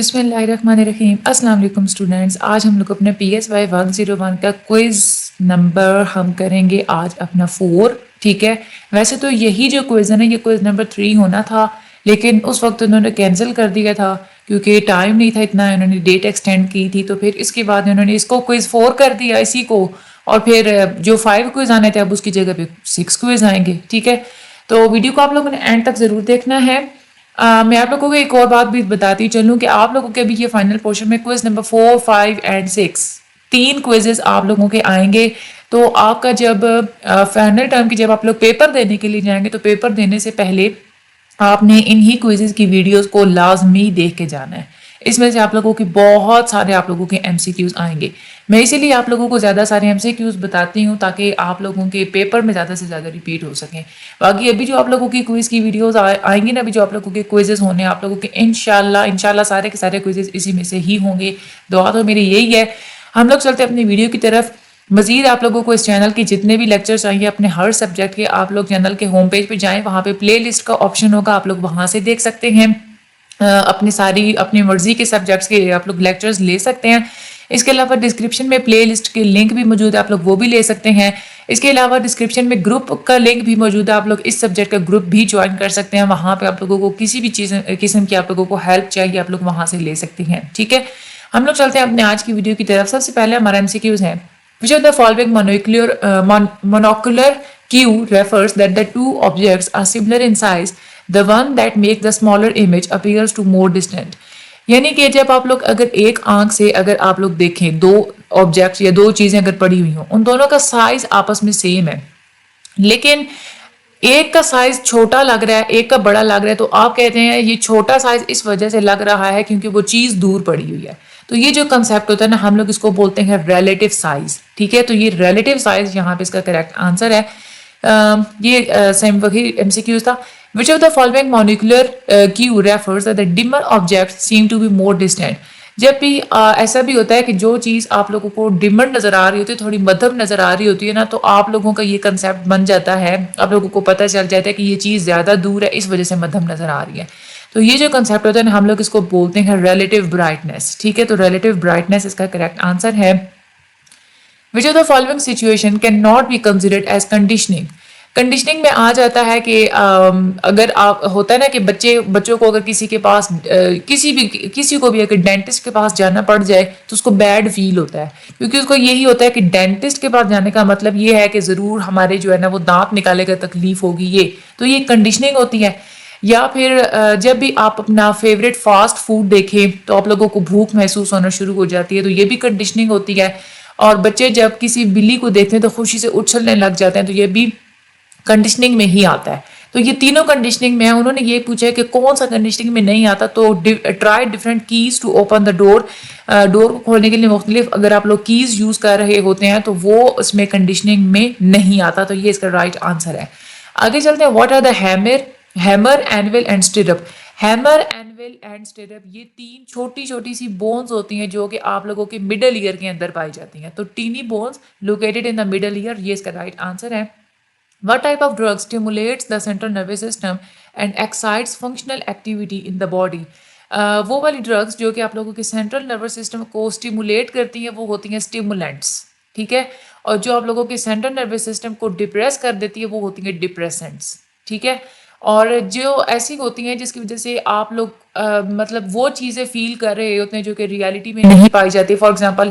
بسم اللہ الرحمن الرحیم. السلام علیکم اسٹوڈینٹس. آج ہم لوگ اپنے PSY 101 کا کوئز نمبر ہم کریں گے آج اپنا 4. ٹھیک ہے. ویسے تو یہی جو کوئز ہے نا یہ کوئز نمبر 3 ہونا تھا، لیکن اس وقت انہوں نے کینسل کر دیا تھا کیونکہ ٹائم نہیں تھا اتنا، انہوں نے ڈیٹ ایکسٹینڈ کی تھی. تو پھر اس کے بعد انہوں نے اس کو کوئز 4 کر دیا اسی کو، اور پھر جو 5 کوئز آنے تھے اب اس کی جگہ پہ 6 کوئز آئیں گے. ٹھیک ہے. تو ویڈیو کو آپ لوگوں نے اینڈ تک ضرور دیکھنا ہے. میں آپ لوگوں کو ایک اور بات بھی بتاتی چلوں کہ آپ لوگوں کے بھی یہ فائنل پورشن میں کوئز نمبر 4, 5 اینڈ 6 3 کوئزز آپ لوگوں کے آئیں گے. تو آپ کا جب فائنل ٹرم کی جب آپ لوگ پیپر دینے کے لیے جائیں گے تو پیپر دینے سے پہلے آپ نے انہی کوئزز کی ویڈیوز کو لازمی دیکھ کے جانا ہے. اس میں سے آپ لوگوں کی بہت سارے آپ لوگوں کے MCQs آئیں گے. میں اسی لیے آپ لوگوں کو زیادہ سارے MCQs بتاتی ہوں تاکہ آپ لوگوں کے پیپر میں زیادہ سے زیادہ ریپیٹ ہو سکیں. باقی ابھی جو آپ لوگوں کی کوئز کی ویڈیوز آئیں گی نا، ابھی جو آپ لوگوں کے کوئزز ہونے آپ لوگوں کے انشاءاللہ سارے کے سارے کوئزز اسی میں سے ہی ہوں گے. دعا تو میری یہی ہے. ہم لوگ چلتے اپنی ویڈیو کی طرف. مزید آپ لوگوں کو اس چینل کی جتنے بھی لیکچرز آئیں گے اپنے ہر سبجیکٹ کے، آپ لوگ چینل کے ہوم پیج پہ جائیں، وہاں پہ پلے لسٹ کا آپشن ہوگا، آپ لوگ وہاں سے دیکھ سکتے ہیں. اپنی مرضی کے سبجیکٹس کے آپ لوگ لیکچرز لے سکتے ہیں. اس کے علاوہ ڈسکرپشن میں پلے لسٹ کے لنک بھی موجود ہے، آپ لوگ وہ بھی لے سکتے ہیں. اس کے علاوہ ڈسکرپشن میں گروپ کا لنک بھی موجود ہے، آپ لوگ اس سبجیکٹ کا گروپ بھی جوائن کر سکتے ہیں. وہاں پہ آپ لوگوں کو کسی بھی قسم کی آپ لوگوں کو ہیلپ چاہیے آپ لوگ وہاں سے لے سکتے ہیں. ٹھیک ہے. ہم لوگ چلتے ہیں اپنے آج کی ویڈیو کی طرف. سب سے پہلے ہمارا MCQs ہے. Which of the following monocular cue refers that the two objects are similar in size, the one that makes the smaller image appears to more distant. یعنی کہ جب آپ لوگ اگر ایک آنکھ سے اگر آپ لوگ دیکھیں دو آبجیکٹس یا دو چیزیں اگر پڑی ہوئی ہوں، ان دونوں کا سائز آپس میں سیم ہے، لیکن ایک کا سائز چھوٹا لگ رہا ہے ایک کا بڑا لگ رہا ہے، تو آپ کہتے ہیں یہ چھوٹا سائز اس وجہ سے لگ رہا ہے کیونکہ وہ چیز دور پڑی ہوئی ہے. تو یہ جو کنسیپٹ ہوتا ہے نا، ہم لوگ اس کو بولتے ہیں ریلیٹیو سائز. ٹھیک ہے. تو یہ ریلیٹیو سائز یہاں پہ اس کا کریکٹ آنسر ہے. یہ سیم وہی MCQs تھا. Which of the following monocular cue refers that the dimmer objects seem to be more distant. جب بھی ایسا بھی ہوتا ہے کہ جو چیز آپ لوگوں کو ڈمر نظر آ رہی ہوتی ہے، تھوڑی مدھم نظر آ رہی ہوتی ہے نا، تو آپ لوگوں کا یہ کنسیپٹ بن جاتا ہے، آپ لوگوں کو پتہ چل جاتا ہے کہ یہ چیز زیادہ دور ہے اس وجہ سے مدھم نظر آ رہی ہے. تو یہ جو کنسیپٹ ہوتا ہے نا، ہم لوگ اس کو بولتے ہیں ریلیٹیو برائٹنس. ٹھیک ہے. تو ریلیٹیو برائٹنس اس کا کریکٹ آنسر ہے. Which of the following situation cannot be considered as conditioning. Conditioning میں آ جاتا ہے کہ اگر آپ ہوتا ہے نا کہ بچوں کو اگر کسی کے پاس کسی کو بھی اگر ڈینٹسٹ کے پاس جانا پڑ جائے تو اس کو بیڈ فیل ہوتا ہے، کیونکہ اس کو یہی ہوتا ہے کہ ڈینٹسٹ کے پاس جانے کا مطلب یہ ہے کہ ضرور ہمارے جو ہے نا وہ دانت نکالے گا، تکلیف ہوگی. تو یہ کنڈیشننگ ہوتی ہے. یا پھر جب بھی آپ اپنا فیوریٹ فاسٹ فوڈ دیکھیں تو آپ لوگوں کو بھوک محسوس ہونا شروع ہو جاتی ہے، تو یہ بھی کنڈیشننگ ہوتی ہے. اور بچے جب کسی بلی کو دیکھتے ہیں تو خوشی سے اچھلنے لگ جاتے ہیں، تو یہ بھی کنڈیشننگ میں ہی آتا ہے. تو یہ تینوں کنڈیشننگ میں ہے. انہوں نے یہ پوچھا ہے کہ کون سا کنڈیشننگ میں نہیں آتا، تو try different keys to open the door. Door کو کھولنے کے لیے مختلف اگر آپ لوگ کیز یوز کر رہے ہوتے ہیں تو وہ اس میں کنڈیشننگ میں نہیں آتا. تو یہ اس کا رائٹ آنسر ہے. آگے چلتے ہیں. What are the hammer anvil and stirrup. Hammer anvil and stirrup یہ 3 چھوٹی چھوٹی سی بونز ہوتی ہیں جو کہ آپ لوگوں کے مڈل ایئر کے اندر پائی جاتی ہیں. تو tiny bones located in the middle ear, یہ اس کا رائٹ آنسر ہے. What type of drug stimulates the central nervous system and excites functional activity in the body? وہ والی ڈرگس جو کہ آپ لوگوں کے سینٹرل نروس سسٹم کو اسٹیمولیٹ کرتی ہیں وہ ہوتی ہیں اسٹیمولنٹس. ٹھیک ہے. اور جو آپ لوگوں کے سینٹرل نروس سسٹم کو ڈپریس کر دیتی ہے وہ ہوتی ہیں ڈپریسنٹس. ٹھیک ہے. اور جو ایسی ہوتی ہیں جس کی وجہ سے آپ لوگ مطلب وہ چیزیں فیل کر رہے ہوتے ہیں جو کہ ریالٹی میں نہیں پائی جاتی. فار ایگزامپل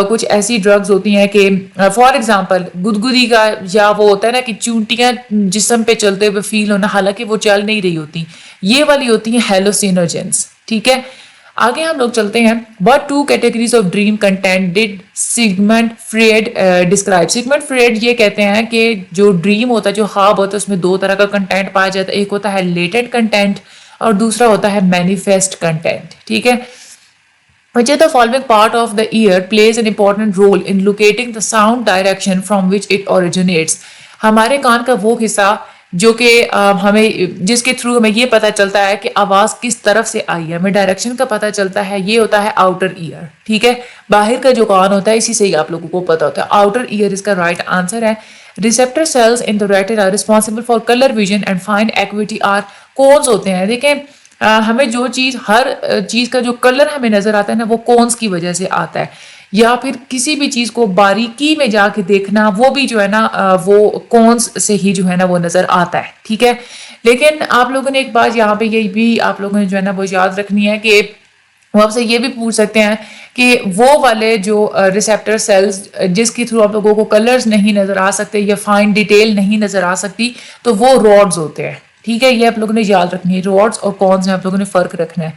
کچھ ایسی ڈرگز ہوتی ہیں کہ فار ایگزامپل گدگدی کا، یا وہ ہوتا ہے نا کہ چونٹیاں جسم پہ چلتے ہوئے فیل ہونا حالانکہ وہ چل نہیں رہی ہوتی، یہ والی ہوتی ہیں ہیلوسینوجنس. ٹھیک ہے. آگے ہم لوگ چلتے ہیں. What 2 categories of dream content did Sigmund Freud describe? Sigmund Freud یہ کہتے ہیں کہ جو ڈریم ہوتا ہے، جو خواب ہوتا ہے، اس میں 2 طرح کا کنٹینٹ پایا جاتا ہے. ایک ہوتا ہے لیٹنٹ کنٹینٹ اور دوسرا ہوتا ہے مینیفیسٹ کنٹینٹ. ٹھیک ہے. Which of the following part of the ear plays an important role in locating the sound direction from which it originates? ہمارے کان کا وہ حصہ جو کہ ہمیں جس کے تھرو ہمیں یہ پتہ چلتا ہے کہ آواز کس طرف سے آئی ہے، ہمیں ڈائریکشن کا پتہ چلتا ہے، یہ ہوتا ہے آؤٹر ایئر. ٹھیک ہے. باہر کا جو کان ہوتا ہے اسی سے ہی آپ لوگوں کو پتہ ہوتا ہے. آؤٹر ایئر اس کا رائٹ آنسر ہے. Receptor cells in the retina responsible for colour vision and fine acuity are cones ہوتے ہیں. دیکھیں ہمیں جو چیز ہر چیز کا جو کلر ہمیں نظر آتا ہے نا وہ کونس کی وجہ سے آتا ہے، یا پھر کسی بھی چیز کو باریکی میں جا کے دیکھنا وہ بھی جو ہے نا وہ کونس سے ہی جو ہے نا وہ نظر آتا ہے، ٹھیک ہے. لیکن آپ لوگوں نے ایک بات یہاں پہ یہ بھی آپ لوگوں نے جو ہے نا وہ یاد رکھنی ہے کہ وہ آپ سے یہ بھی پوچھ سکتے ہیں کہ وہ والے جو ریسیپٹر سیلز جس کے تھرو آپ لوگوں کو کلرز نہیں نظر آ سکتے یا فائن ڈیٹیل نہیں نظر آ سکتی تو وہ راڈز ہوتے ہیں، ٹھیک ہے. یہ آپ لوگوں نے یاد رکھنی ہے، راڈز اور کونز میں آپ لوگوں نے فرق رکھنا ہے.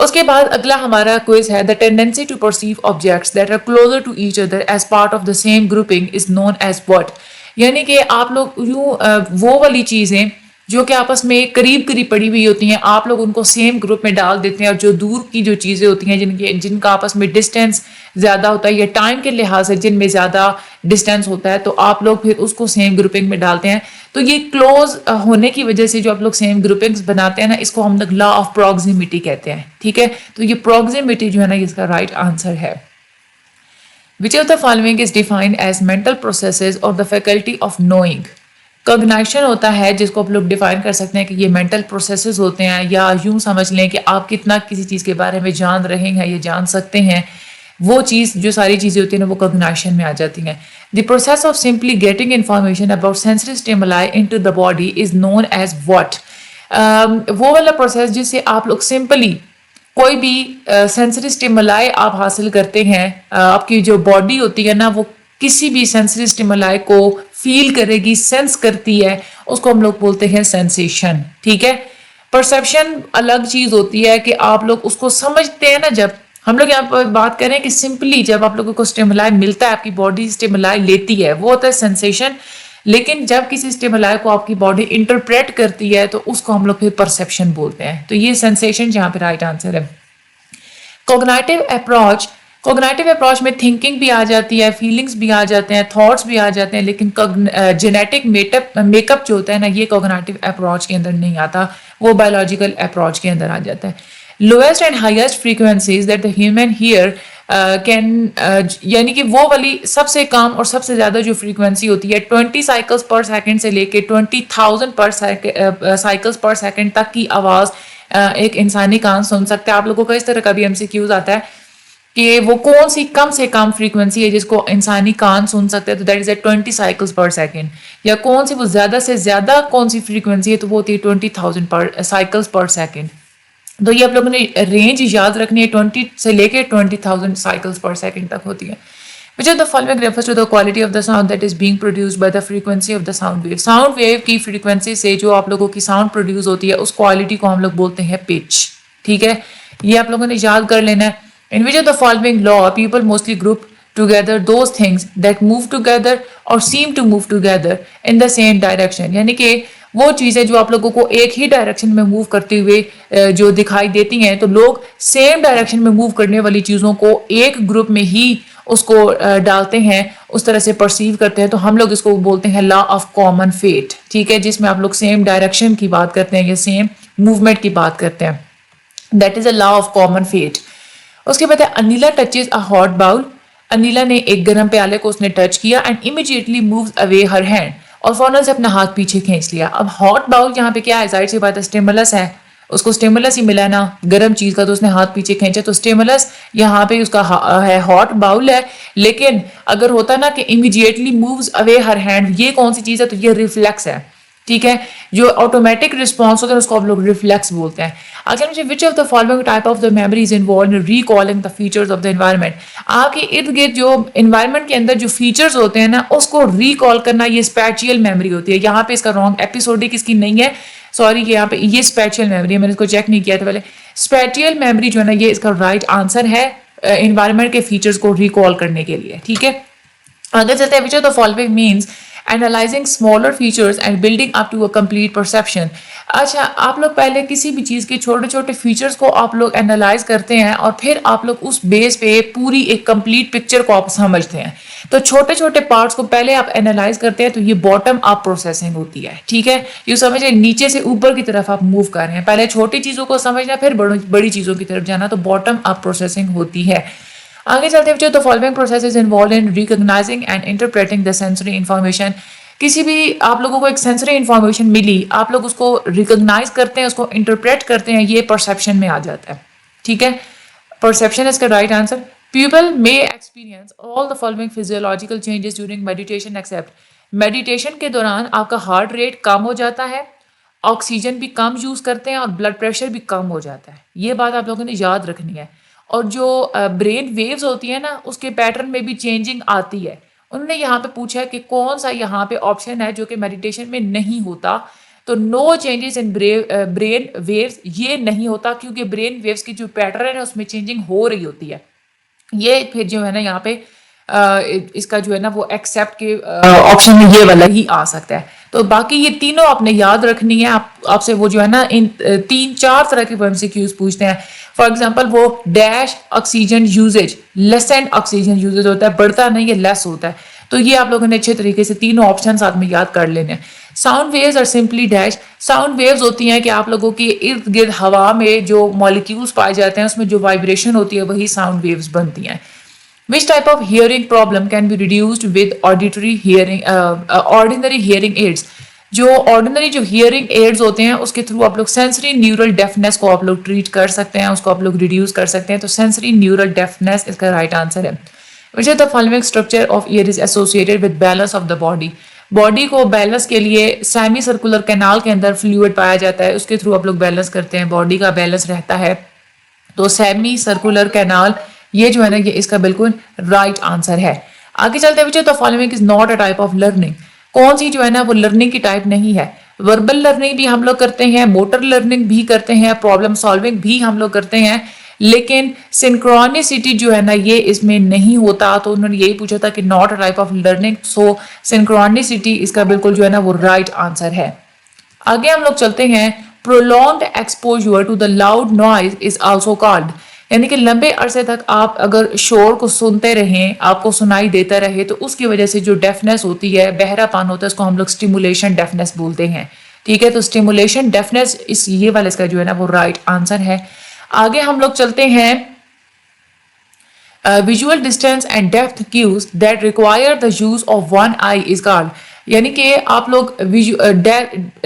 اس کے بعد اگلا ہمارا کوئز ہے، the tendency to perceive objects that are closer to each other as part of the same grouping is known as what. یعنی کہ آپ لوگ یوں وہ والی چیزیں جو کہ آپس میں قریب قریب پڑی ہوئی ہوتی ہیں آپ لوگ ان کو سیم گروپ میں ڈال دیتے ہیں، اور جو دور کی جو چیزیں ہوتی ہیں جن کا آپس میں ڈسٹینس زیادہ ہوتا ہے یا ٹائم کے لحاظ سے جن میں زیادہ ڈسٹینس ہوتا ہے تو آپ لوگ پھر اس کو سیم گروپنگ میں ڈالتے ہیں. تو یہ کلوز ہونے کی وجہ سے جو آپ لوگ سیم گروپنگز بناتے ہیں نا اس کو ہم لوگ لا آف پروگزیمیٹی کہتے ہیں، ٹھیک ہے. تو یہ پروگزیمیٹی جو ہے نا اس کا رائٹ آنسر ہے. Which of the following is defined as mental processes or the faculty of knowing؟ کوگنائشن ہوتا ہے جس کو آپ لوگ ڈیفائن کر سکتے ہیں کہ یہ مینٹل پروسیسز ہوتے ہیں، یا یوں سمجھ لیں کہ آپ کتنا کسی چیز کے بارے میں جان رہے ہیں یا جان سکتے ہیں، وہ چیز جو ساری چیزیں ہوتی ہیں نا وہ کوگنائشن میں آ جاتی ہیں. The process of simply getting information about sensory stimuli into the body is known as what. وہ والا پروسیس جس سے آپ لوگ سمپلی کوئی بھی سینسری اسٹیمولائی آپ حاصل کرتے ہیں، آپ کی جو باڈی ہوتی ہے نا وہ کسی بھی سینسری اسٹیمولائی کو فیل کرے گی، سینس کرتی ہے، اس کو ہم لوگ بولتے ہیں سینسیشن، ٹھیک ہے. پرسیپشن الگ چیز ہوتی ہے کہ آپ لوگ اس کو سمجھتے ہیں نا. جب ہم لوگ یہاں پر بات کریں کہ سمپلی جب آپ لوگوں کو اسٹیمولائی ملتا ہے، آپ کی باڈی اسٹیمولائی لیتی ہے، وہ ہوتا ہے سینسیشن. لیکن جب کسی اسٹیمولائی کو آپ کی باڈی انٹرپریٹ کرتی ہے تو اس کو ہم لوگ پھر پرسیپشن بولتے ہیں. تو یہ سینسیشن جہاں پہ رائٹ آنسر ہے. کوگنائٹیو اپروچ میں تھنکنگ بھی آ جاتی ہے، فیلنگس بھی آ جاتے ہیں، تھاٹس بھی آ جاتے ہیں، لیکن جینیٹک میک اپ جو ہوتا ہے نا یہ کوگنائٹیو اپروچ کے اندر نہیں آتا، وہ بایولوجیکل اپروچ کے اندر آ جاتا ہے. Lowest and highest frequencies that the human ear can, یعنی کہ وہ والی سب سے کم اور سب سے زیادہ جو فریکوینسی ہوتی ہے 20 سائیکلز پر سیکنڈ سے لے کے 20,000 سائیکلز پر سیکنڈ تک کی آواز ایک انسانی کان سن سکتا ہے. آپ لوگوں کا اس طرح کا بھی MCQs آتا ہے کہ وہ کون سی کم سے کم فریکوینسی ہے جس کو انسانی کان سن سکتے ہیں، تو that is a 20 cycles per second. یا کون سی وہ زیادہ سے زیادہ کون سی فریکوینسی ہے تو وہ ہوتی ہے 20,000 سائیکلز پر سیکنڈ. تو یہ آپ لوگوں نے رینج یاد رکھنی ہے، 20 سے لے کے 20,000 سائیکلز پر سیکنڈ تک ہوتی ہے. Which of the following refers to the quality of the sound that is being produced by the frequency of the sound wave؟ Sound wave کی فریکوینسی سے جو آپ لوگوں کی ساؤنڈ پروڈیوس ہوتی ہے اس کوالٹی کو ہم لوگ بولتے ہیں پچ، ٹھیک ہے. یہ آپ لوگوں نے یاد کر لینا ہے. In which of the following law people mostly group together those things that move together or seem to move together in the same direction؟ یعنی کہ وہ چیزیں جو آپ لوگوں کو ایک ہی ڈائریکشن میں موو کرتے ہوئے جو دکھائی دیتی ہیں، تو لوگ سیم ڈائریکشن میں موو کرنے والی چیزوں کو ایک گروپ میں ہی اس کو ڈالتے ہیں، اس طرح سے پرسیو کرتے ہیں. تو ہم لوگ اس کو بولتے ہیں لا آف کامن فیٹ، ٹھیک ہے، جس میں آپ لوگ سیم ڈائریکشن کی بات کرتے ہیں یا سیم موومنٹ کی بات کرتے ہیں. That is a law of common fate. اس کے بعد ہے Anila touches a hot bowl. Anila نے ایک گرم پیالے کو اس نے ٹچ کیا and immediately moves away her hand, اور فوراً سے اپنا ہاتھ پیچھے کھینچ لیا. اب ہاٹ باؤل یہاں پہ کیا ہے؟ ظاہر سی بات ہے اسٹیمولس ہے، اس کو اسٹیمولس ہی ملا نا گرم چیز کا، تو اس نے ہاتھ پیچھے کھینچا، تو اسٹیمولس یہاں پہ اس کا ہے ہاٹ باؤل ہے. لیکن اگر ہوتا نا کہ immediately moves away her hand, یہ کون سی چیز ہے؟ تو یہ ریفلیکس ہے، ٹھیک ہے. جو آٹومیٹک رسپانس ہوتا ہے اس کو ہم لوگ ریفلیکس بولتے ہیں. اگر مجھے which of the following type of the memory is involved in recalling the features of the environment؟ آپ کے ارد گرد جو انوائرمنٹ کے اندر جو فیچرز ہوتے ہیں نا اس کو ریکال کرنا، یہ اسپیچیل میموری ہوتی ہے. یہاں پہ اس کا رانگ ایپیسوڈک اس کی نہیں ہے، سوری، یہاں پہ یہ اسپیچیل میموری ہے، میں نے اس کو چیک نہیں کیا تھا پہلے. اسپیچیل میموری جو ہے نا یہ اس کا رائٹ آنسر ہے انوائرمنٹ کے فیچرز کو ریکال کرنے کے لیے، ٹھیک ہے. اگر چلتے ہیں which of the following means analyzing smaller features and building up to a complete perception؟ اچھا، آپ لوگ پہلے کسی بھی چیز کے چھوٹے چھوٹے فیچرز کو آپ لوگ انالائز کرتے ہیں اور پھر آپ لوگ اس بیس پہ پوری ایک کمپلیٹ پکچر کو آپ سمجھتے ہیں. تو چھوٹے چھوٹے پارٹس کو پہلے آپ انالائز کرتے ہیں، تو یہ باٹم اپ پروسیسنگ ہوتی ہے، ٹھیک ہے. یہ سمجھیں نیچے سے اوپر کی طرف آپ موو کر رہے ہیں، پہلے چھوٹی چیزوں کو سمجھنا پھر بڑی چیزوں کی طرف جانا، تو باٹم اپ پروسیسنگ ہوتی ہے. آگے چلتے ہیں. The following process is involved in recognizing and interpreting the sensory information. کسی بھی آپ لوگوں کو ایک سینسری انفارمیشن ملی, آپ لوگ اس کو ریکگنائز کرتے ہیں, اس کو انٹرپریٹ کرتے ہیں, یہ پرسیپشن میں آ جاتا ہے. ٹھیک ہے, پرسیپشن اس کا right answer. People may experience all the following physiological changes during meditation except meditation کے دوران آپ کا ہارٹ ریٹ کم ہو جاتا ہے, آکسیجن بھی کم یوز کرتے ہیں اور بلڈ پریشر بھی کم ہو جاتا ہے. یہ بات آپ لوگوں نے یاد رکھنی ہے. اور جو برین ویوز ہوتی ہیں نا, اس کے پیٹرن میں بھی چینجنگ آتی ہے. انہوں نے یہاں پہ پوچھا کہ کون سا یہاں پہ آپشن ہے جو کہ میڈیٹیشن میں نہیں ہوتا, تو نو چینجز ان برین ویوز, یہ نہیں ہوتا کیونکہ برین ویوز کی جو پیٹرن ہے اس میں چینجنگ ہو رہی ہوتی ہے. یہ پھر جو ہے نا یہاں پہ اس کا جو ہے نا وہ ایکسیپٹ کے آپشن میں یہ والا ہی آ سکتا ہے. تو باقی یہ تینوں آپ نے یاد رکھنی ہے. آپ سے وہ جو ہے نا ان 3-4 طرح کے MCQs پوچھتے ہیں. فار ایگزامپل وہ dash oxygen usage, lesson oxygen usage ہوتا ہے, بڑھتا نہیں ہے, لیس ہوتا ہے. تو یہ آپ لوگوں نے اچھے طریقے سے تینوں آپشن ساتھ میں یاد کر لینے ہیں. ساؤنڈ ویوز اور سمپلی ڈیش. ساؤنڈ ویوز ہوتی ہیں کہ آپ لوگوں کی ارد گرد ہوا میں جو مالیکیولز پائے جاتے ہیں اس میں جو وائبریشن ہوتی ہے وہی ساؤنڈ ویوز بنتی ہیں. Which type of hearing problem can be reduced with ordinary hearing aids? جو آرڈینری جو ہیئرنگ ایڈز ہوتے ہیں اس کے تھرو آپ لوگ سینسری نیورل ڈیفنس کو آپ لوگ ٹریٹ کر سکتے ہیں, اس کو آپ لوگ ریڈیوس کر سکتے ہیں. تو سینسری نیورل ڈیفنس اس کا رائٹ آنسر ہے. Which of the following structure of ear is associated with balance of the body? Body کو بیلنس کے لیے سیمی سرکولر کینال کے اندر فلوئڈ پایا جاتا ہے, اس کے تھرو آپ لوگ بیلنس کرتے ہیں, باڈی کا بیلنس رہتا ہے. تو سیمی سرکولر کینال یہ جو ہے نا یہ اس کا بالکل رائٹ آنسر ہے. آگے چلتے ہیں. the following is not a type of learning. کون سی جو ہے نا وہ لرننگ کی ٹائپ نہیں ہے. وربل لرننگ بھی ہم لوگ کرتے ہیں, موٹر لرننگ بھی کرتے ہیں, پرابلم سالونگ بھی ہم لوگ کرتے ہیں, لیکن سنکرونیسٹی جو ہے نا یہ اس میں نہیں ہوتا. تو انہوں نے یہی پوچھا تھا کہ not a type of learning, so synchronicity اس کا بالکل جو ہے نا وہ رائٹ آنسر ہے. آگے ہم لوگ چلتے ہیں. prolonged exposure to the loud noise is also called, یعنی کہ لمبے عرصے تک آپ اگر شور کو سنتے رہیں, آپ کو سنائی دیتا رہے, تو اس کی وجہ سے جو ڈیفنس ہوتی ہے, بہرا پان ہوتا ہے, اس کو ہم لوگ اسٹیمولیشن ڈیفنس بولتے ہیں. ٹھیک ہے, تو اسٹیمولیشن ڈیفنس یہ والا اس کا جو ہے نا وہ رائٹ آنسر ہے. آگے ہم لوگ چلتے ہیں. visual distance and depth cues that require the use of one eye is called, یعنی کہ آپ لوگ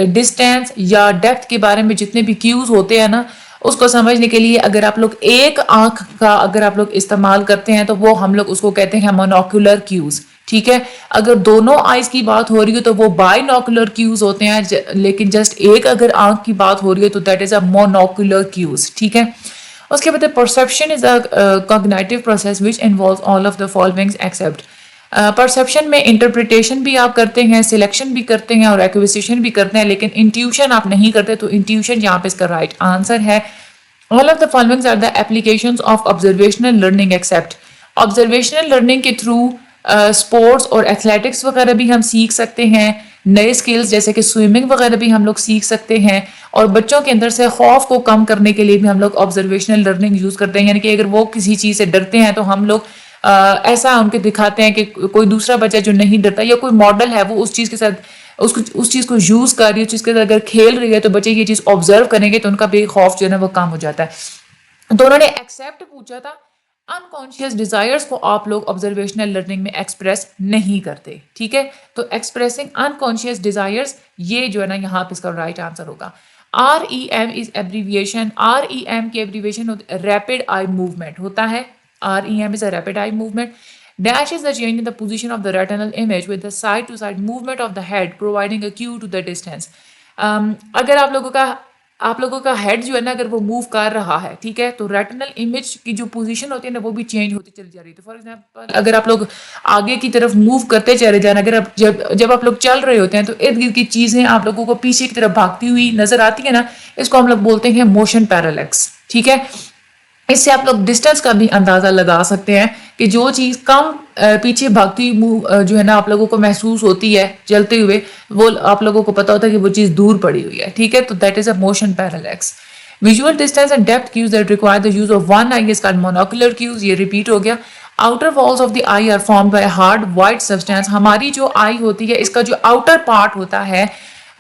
ڈسٹینس یا ڈیپتھ کے بارے میں جتنے بھی کیوز ہوتے ہیں نا, اس کو سمجھنے کے لیے اگر آپ لوگ ایک آنکھ کا اگر آپ لوگ استعمال کرتے ہیں تو وہ ہم لوگ اس کو کہتے ہیں مونوکولر کیوز. ٹھیک ہے, اگر دونوں آئیز کی بات ہو رہی ہے تو وہ بائی نوکولر کیوز ہوتے ہیں, لیکن جسٹ ایک اگر آنکھ کی بات ہو رہی ہے تو دیٹ از اے مونوکولر کیوز. ٹھیک ہے, اس کے بعد perception is a cognitive process which involves all of the following accept. Perception میں انٹرپریٹیشن بھی آپ کرتے ہیں, سلیکشن بھی کرتے ہیں اور ایکویزیشن بھی کرتے ہیں, لیکن انٹیوشن آپ نہیں کرتے. تو انٹیوشن یہاں پہ اس کا رائٹ آنسر ہے. All of the following are the applications of observational learning except. Observational learning کے تھرو اسپورٹس اور ایتھلیٹکس وغیرہ بھی ہم سیکھ سکتے ہیں, نئے اسکلز جیسے کہ سوئمنگ وغیرہ بھی ہم لوگ سیکھ سکتے ہیں, اور بچوں کے اندر سے خوف کو کم کرنے کے لیے بھی ہم لوگ آبزرویشنل لرننگ یوز کرتے ہیں. یعنی کہ اگر وہ کسی چیز سے ڈرتے ہیں تو ہم لوگ ایسا ان کے دکھاتے ہیں کہ کوئی دوسرا بچہ جو نہیں ڈرتا یا کوئی ماڈل ہے وہ اس چیز کے ساتھ اس چیز کو یوز کر رہی ہے, اس چیز کے ساتھ اگر کھیل رہی ہے تو بچے یہ چیز آبزرو کریں گے تو ان کا بھی خوف جو ہے نا وہ کم ہو جاتا ہے. تو انہوں نے ایکسیپٹ پوچھا تھا. انکانشیس ڈیزائرز کو آپ لوگ آبزرویشنل لرننگ میں ایکسپریس نہیں کرتے. ٹھیک ہے, تو ایکسپریسنگ انکانشیس ڈیزائرز یہ جو ہے نا یہاں پہ اس کا رائٹ آنسر ہوگا. REM از ایبریویشن. REM کی ایبریویشن ریپڈ آئی موومنٹ ہوتا ہے. REM is a rapid eye movement. Dash is the change in the position of the retinal image with the side-to-side movement of the head, providing a cue to the distance. اگر آپ لوگوں کا head جو ہے نا اگر وہ move کر رہا ہے, ٹھیک ہے, تو ریٹنل امیج کی جو پوزیشن ہوتی ہے نا وہ بھی چینج ہوتی چلی جا رہی ہے. تو فار ایگزامپل اگر آپ لوگ آگے کی طرف موو کرتے چلے جانا, اگر آپ جب آپ لوگ چل رہے ہوتے ہیں تو ارد گرد کی چیزیں آپ لوگوں کو پیچھے کی طرف بھاگتی ہوئی نظر آتی ہے نا, اس کو ہم لوگ بولتے ہیں موشن پیرالیکس. ٹھیک ہے, اس سے آپ لوگ ڈسٹینس کا بھی اندازہ لگا سکتے ہیں کہ جو چیز کم پیچھے بھاگتی جو ہے نا آپ لوگوں کو محسوس ہوتی ہے چلتے ہوئے, وہ آپ لوگوں کو پتا ہوتا ہے کہ وہ چیز دور پڑی ہوئی ہے. ٹھیک ہے, تو that is a motion parallax. Visual distance and depth cues that require the use of one eye is called monocular cues. یہ ریپیٹ ہو گیا. Outer walls of the eye are formed by hard white substance. ہماری جو آئی ہوتی ہے اس کا جو outer part ہوتا ہے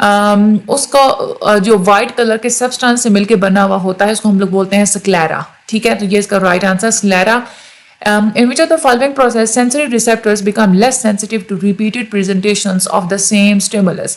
اس کا جو وائٹ کلر کے سبسٹانس سے مل کے بنا ہوا ہوتا ہے اس کو ہم لوگ بولتے ہیں سکلیرا. ٹھیک ہے, تو یہ اس کا right answer sclera. In which of the following process sensory receptors become less sensitive to repeated presentations of the same stimulus?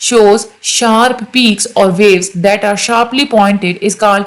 shows sharp peaks or waves that are sharply pointed is called,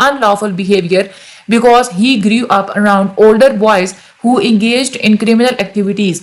unlawful behavior because he grew up around older boys who engaged in criminal activities?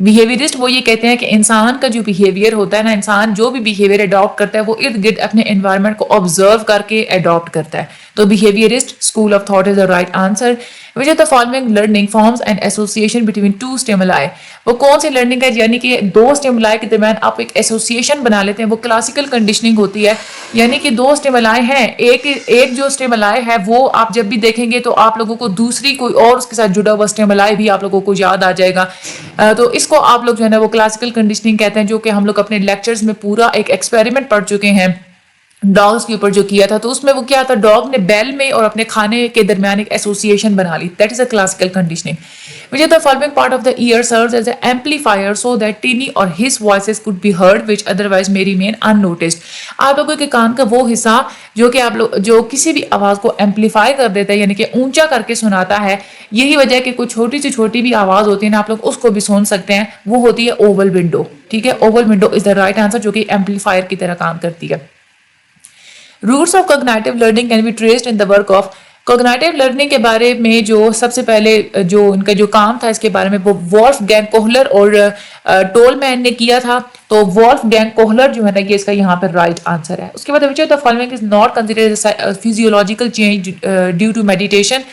بیہیویئرسٹ وہ یہ کہتے ہیں کہ انسان کا جو behaviour ہوتا ہے نا, انسان جو بھی بیہیویئر اڈاپٹ کرتا ہے وہ ارد گرد اپنے انوائرمنٹ کو آبزرو کر کے اڈاپٹ کرتا ہے. تو behaviourist school of thought is the right answer. Which of the following learning forms and association between two stimuli, وہ کون سی لرننگ ہے, یعنی کہ دو اسٹیمولائی کے درمیان آپ ایک ایسوسیشن بنا لیتے ہیں, وہ کلاسیکل کنڈیشننگ ہوتی ہے. یعنی کہ دو اسٹیمولائی ہیں, ایک جو اسٹیمولائی ہے وہ آپ جب بھی دیکھیں گے تو آپ لوگوں کو دوسری کوئی اور اس کے ساتھ جڑا ہوا اسٹیمولائی بھی آپ لوگوں کو یاد آ جائے گا. تو اس کو آپ لوگ جو ہے نا وہ کلاسیکل کنڈیشننگ کہتے ہیں, جو کہ ہم لوگ اپنے لیکچرز میں پورا ایک ایکسپیریمنٹ پڑھ چکے ہیں ڈاگس کے اوپر جو کیا تھا. تو اس میں وہ کیا تھا, ڈاگ نے بیل میں اور اپنے کھانے کے درمیان ایک ایسوسیشن بنا لی. That is a classical conditioning. which of the following part of the ear serves as an amplifier so that Tini or his voices could be heard which otherwise may remain unnoticed. آپ لوگوں کے کان کا وہ حصہ جو کہ آپ لوگ جو کسی بھی آواز کو ایمپلیفائی کر دیتا ہے, یعنی کہ اونچا کر کے سناتا ہے, یہی وجہ ہے کہ کوئی چھوٹی سے چھوٹی بھی آواز ہوتی ہے نا, آپ لوگ اس کو بھی سن سکتے ہیں, وہ ہوتی ہے اوول ونڈو. ٹھیک ہے, Oval window is the right answer, جو کہ ایمپلیفائر کی طرح کام کرتی ہے. Roots of cognitive learning can be traced in the work of cognitive learning کے بارے میں جو سب سے پہلے جو ان کا جو کام تھا اس کے بارے میں وہ وولف گینگ کوہلر اور ٹول مین نے کیا تھا. تو وولف گینگ کوہلر جو ہے نا یہ اس کا یہاں پر رائٹ آنسر ہے. اس کے بعد which of the following is not considered physiological change due to meditation.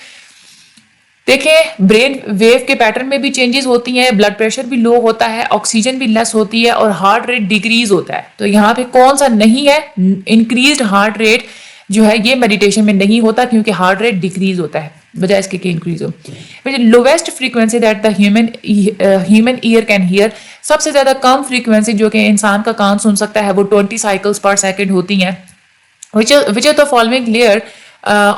دیکھیں برین ویو کے پیٹرن میں بھی چینجز ہوتی ہیں, بلڈ پریشر بھی لو ہوتا ہے, آکسیجن بھی لیس ہوتی ہے اور ہارٹ ریٹ ڈیکریز ہوتا ہے. تو یہاں پہ کون سا نہیں ہے, انکریزڈ ہارٹ ریٹ جو ہے یہ میڈیٹیشن میں نہیں ہوتا کیونکہ ہارٹ ریٹ ڈیکریز ہوتا ہے بجائے اس کے کہ انکریز ہو. Lowest frequency that the human ear can hear, سب سے زیادہ کم فریکوینسی جو کہ انسان کا کان سن سکتا ہے وہ 20 سائیکلز پر سیکنڈ ہوتی ہیں. which of the following layer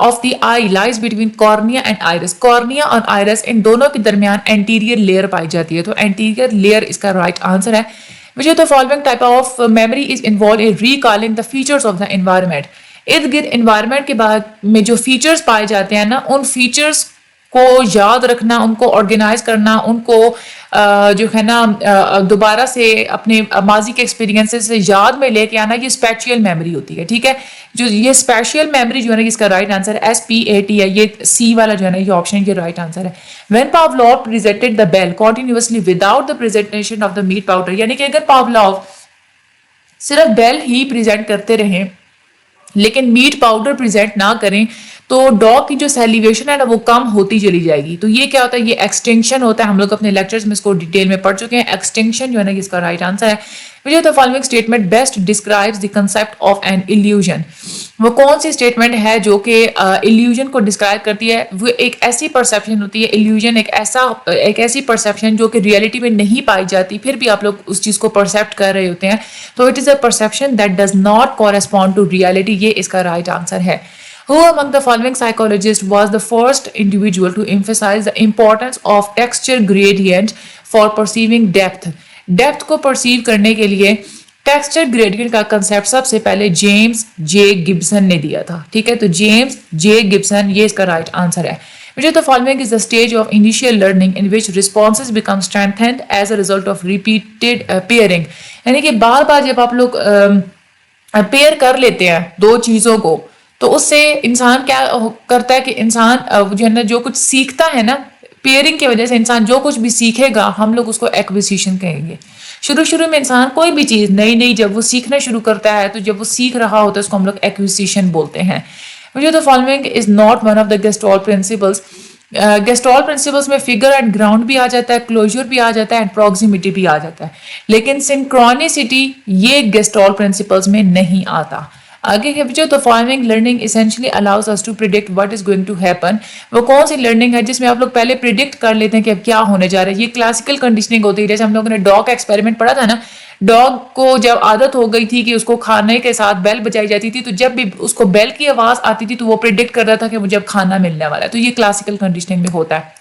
of the eye lies between cornea and iris. cornea اور iris ان دونوں کے درمیان anterior layer پائی جاتی ہے, تو anterior layer اس کا right answer ہے. which of the following type of memory is involved in recalling the features of the environment. ارد گرد انوائرمنٹ کے بعد میں جو فیچرز پائے جاتے ہیں نا, ان فیچرز کو یاد رکھنا, ان کو آرگنائز کرنا, ان کو جو ہے نا دوبارہ سے اپنے ماضی کے ایکسپیرینسز سے یاد میں لے کے آنا, یہ اسپیشل میموری ہوتی ہے. ٹھیک ہے, جو یہ اسپیشل میموری جو ہے نا اس کا رائٹ آنسر ہے SPAT ہے, یہ سی والا جو ہے نا یہ آپشن یہ رائٹ آنسر ہے. when Pavlov presented the bell continuously without the presentation of the meat powder, یعنی کہ اگر پاولوف صرف بیل ہی پریزنٹ کرتے رہیں لیکن میٹ پاؤڈر پریزنٹ نہ کریں تو ڈاگ کی جو سیلیویشن ہے نا وہ کم ہوتی چلی جائے گی. تو یہ کیا ہوتا ہے, یہ ایکسٹنکشن ہوتا ہے. ہم لوگ اپنے لیکچرز میں اس کو ڈیٹیل میں پڑھ چکے ہیں. ایکسٹنکشن جو ہے نا اس کا رائٹ آنسر ہے. which of the following statement best describes the concept of an illusion. وہ کون سی اسٹیٹمنٹ ہے جو کہ illusion کو ڈسکرائب کرتی ہے. وہ ایک ایسی پرسیپشن ہوتی ہے, illusion ایک ایسی پرسیپشن جو کہ ریئلٹی میں نہیں پائی جاتی, پھر بھی آپ لوگ اس چیز کو پرسیپٹ کر رہے ہوتے ہیں. تو it is a perception that does not correspond to reality. یہ اس کا رائٹ آنسر ہے. Who among the following psychologists was the first individual to emphasize the importance of texture gradient for perceiving depth? Depth کو perceive کرنے کے لیے texture gradient کا concept سب سے پہلے جیمز جے گبسن نے دیا تھا. ٹھیک ہے, تو جیمز جے گبسن یہ اس کا رائٹ آنسر ہے. which of the following is the stage of initial learning in which responses become strengthened as a result of repeated pairing. یعنی کہ بار بار جب آپ لوگ پیئر کر لیتے ہیں دو چیزوں کو تو اس سے انسان کیا کرتا ہے کہ انسان جو ہے نا جو کچھ سیکھتا ہے نا, پیئرنگ کی وجہ سے انسان جو کچھ بھی سیکھے گا ہم لوگ اس کو ایکویزیشن کہیں گے. شروع میں انسان کوئی بھی چیز نئی جب وہ سیکھنا شروع کرتا ہے تو جب وہ سیکھ رہا ہوتا ہے اس کو ہم لوگ ایکویزیشن بولتے ہیں. which of the following is not one of the Gestalt principles. Gestalt principles میں فگر اینڈ گراؤنڈ بھی آ جاتا ہے, کلوجر بھی آ جاتا ہے, اینڈ پروگزیمیٹی بھی آ جاتا ہے, لیکن سنکرونیسٹی یہ گیسٹال پرنسپلس میں نہیں آتا. آگے ہے which of the following learning essentially allows us to predict what is going to happen. وہ کون سی لرننگ ہے جس میں آپ لوگ پہلے پریڈکٹ کر لیتے ہیں کہ اب کیا ہونے جا رہا ہے. یہ کلاسیکل کنڈیشننگ ہوتی ہے. جیسے ہم لوگوں نے ڈاگ کا ایکسپیریمنٹ پڑھا تھا نا, ڈاگ کو جب عادت ہو گئی تھی کہ اس کو کھانے کے ساتھ بیل بجائی جاتی تھی, تو جب بھی اس کو بیل کی آواز آتی تھی تو وہ پریڈکٹ کر رہا تھا کہ مجھے اب کھانا ملنے والا ہے. تو یہ کلاسیکل کنڈیشننگ میں ہوتا ہے.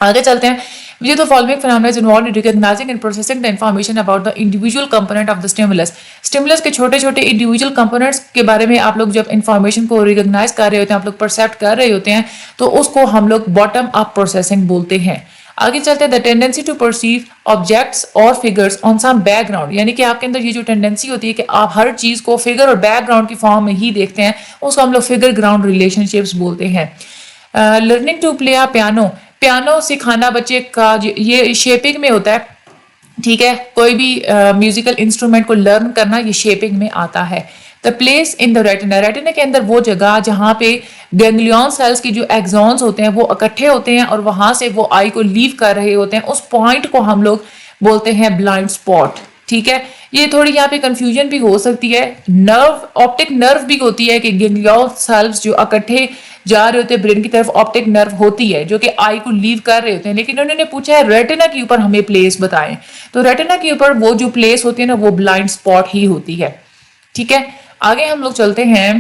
آگے چلتے ہیں. which of the following phenomena is involved in recognizing and processing the information about the individual component of the stimulus. stimulus کے چھوٹے چھوٹے individual components کے بارے میں آپ لوگ جب انفارمیشن کو ریکگنائز کر رہے ہوتے ہیں, آپ لوگ پرسیپٹ کر رہے ہوتے ہیں, تو اس کو ہم لوگ باٹم اپ پروسیسنگ بولتے ہیں. آگے چلتے ہیں. the tendency to perceive objects or figures on some background. یعنی کہ آپ کے اندر یہ جو ٹینڈنسی ہوتی ہے کہ آپ ہر چیز کو فگر اور بیک گراؤنڈ کی فارم میں ہی دیکھتے ہیں, اس کو ہم لوگ فگر گراؤنڈ ریلیشن شپس بولتے ہیں. Learning to play piano. Piano سکھانا بچے کا یہ شیپنگ میں ہوتا ہے. ٹھیک ہے. کوئی بھی میوزیکل انسٹرومنٹ کو لرن کرنا یہ شیپنگ میں آتا ہے. The place in the retina, retina کے اندر وہ جگہ جہاں پہ گینگلیون سیلس کی جو ایگزونس ہوتے ہیں وہ اکٹھے ہوتے ہیں اور وہاں سے وہ آئی کو لیو کر رہے ہوتے ہیں, اس پوائنٹ کو ہم لوگ بولتے ہیں بلائنڈ اسپاٹ. ٹھیک ہے, یہ تھوڑی یہاں پہ کنفیوژن بھی ہو سکتی ہے. نرو, آپٹک نرو بھی ہوتی ہے کہ گینگلیون سیلس جو اکٹھے جا رہے ہوتے ہیں برین کی طرف, آپٹک نرو ہوتی ہے جو کہ آئی کو لیو کر رہے ہوتے ہیں, لیکن انہوں نے پوچھا ہے ریٹنا کے اوپر ہمیں پلیس بتائیں. تو ریٹنا کے اوپر وہ جو پلیس ہوتی ہے نا وہ بلائنڈ اسپاٹ ہی ہوتی ہے. ٹھیک ہے, آگے ہم لوگ چلتے ہیں.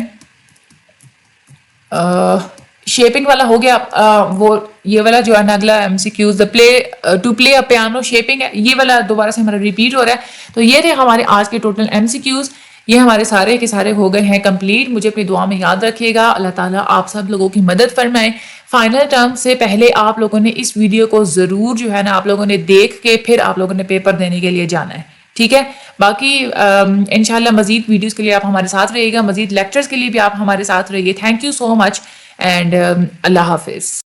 شیپنگ والا ہو گیا. وہ یہ والا جو ہے نا اگلا M C Qs, the play to play a piano shaping ہے, یہ والا دوبارہ سے ہمارا ریپیٹ ہو رہا ہے. تو یہ تھے ہمارے آج کے ٹوٹل ایم سی کیوز. یہ ہمارے سارے کے سارے ہو گئے ہیں کمپلیٹ. مجھے اپنی دعا میں یاد رکھیے گا. اللہ تعالیٰ آپ سب لوگوں کی مدد فرمائے. فائنل ٹرم سے پہلے آپ لوگوں نے اس ویڈیو کو ضرور جو ہے نا آپ لوگوں نے دیکھ کے پھر آپ لوگوں نے پیپر دینے کے لیے جانا ہے. ٹھیک ہے, باقی انشاءاللہ مزید ویڈیوز کے لیے آپ ہمارے ساتھ رہیے گا, مزید لیکچرز کے لیے بھی آپ ہمارے ساتھ رہیے. Thank you so much and Allah حافظ.